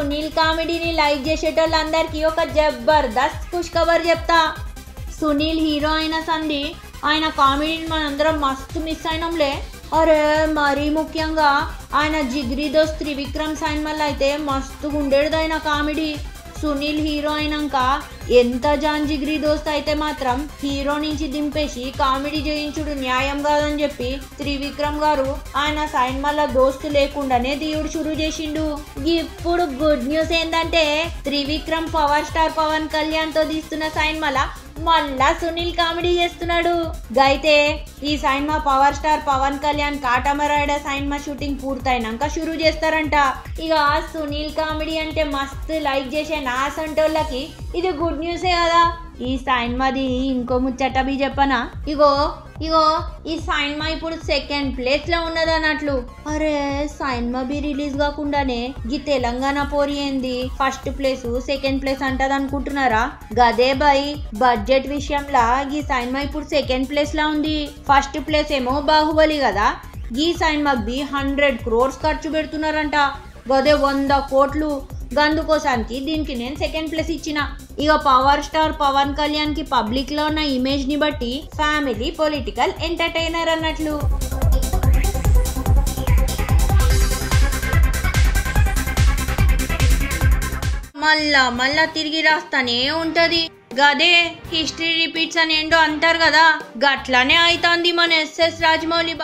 Sunil కామెడీని like చేసేటోళ్ళందరికీ ఒక జబర్దస్త్ ఖుష్ ఖబర్ చెప్తా. Sunil hero అయిన సంధి ఆయన కామెడీని మనందరం మస్తు మిస్ అయినంలే. అరే మరీ ముఖ్యంగా ఆయన జిగ్రీ దోస్త్ త్రివిక్రమ్ సినిమాలో అయితే మస్తుగా ఉండేది ఆయన కామెడీ. సునీల్ హీరో అయినాక ఎంత జాన్ జిగ్రీ దోస్త్ అయితే మాత్రం హీరో నుంచి దింపేసి కామెడీ చేయించుడు న్యాయం కాదని చెప్పి త్రివిక్రమ్ గారు ఆయన సినిమాల దోస్తు లేకుండానే తీయుడు షురు చేసిండు. ఇప్పుడు గుడ్ న్యూస్ ఏంటంటే త్రివిక్రమ్ పవర్ స్టార్ పవన్ కళ్యాణ్ తో తీస్తున్న సినిమాల మళ్ళా సునీల్ కామెడీ చేస్తున్నాడు. అయితే ఈ సినిమా పవర్ స్టార్ పవన్ కళ్యాణ్ కాటమరాయుడ సినిమా షూటింగ్ పూర్తయినాక షురు చేస్తారంట. ఇక సునీల్ కామెడీ అంటే మస్తు లైక్ చేసే నా సంటోళ్ళకి ఇది గుడ్ న్యూసే కదా. ఈ సినిమాది ఇంకో ముచ్చట బి చెప్పనా, ఇగో ఈ సినిమా ఇప్పుడు సెకండ్ ప్లేస్ లో ఉన్నది అన్నట్లు. అరే సినిమా బి రిలీజ్ కాకుండానే ఈ తెలంగాణ పోరి ఏంది ఫస్ట్ ప్లేస్ సెకండ్ ప్లేస్ అంటది అనుకుంటున్నారా? గదే బై బడ్జెట్ విషయంలో ఈ సినిమా ఇప్పుడు సెకండ్ ప్లేస్ లా ఉంది. ఫస్ట్ ప్లేస్ ఏమో బాహుబలి కదా. ఈ సినిమాకి బి 100 crores ఖర్చు పెడుతున్నారంట. గదే 100 కోట్లు. గందుకోసానికి దీనికి నేను సెకండ్ ప్లేస్ ఇచ్చిన. ఇక పవర్ స్టార్ పవన్ కళ్యాణ్ కి పబ్లిక్ లో ఉన్న ఇమేజ్ ని బట్టి ఫ్యామిలీ పొలిటికల్ ఎంటర్టైనర్ అన్నట్లు. మళ్ళా తిరిగి రాస్తానే ఉంటది. గదే హిస్టరీ రిపీట్స్ అని ఏంటో అంటారు కదా, గట్లానే అవుతుంది మన ఎస్ఎస్ రాజమౌళి.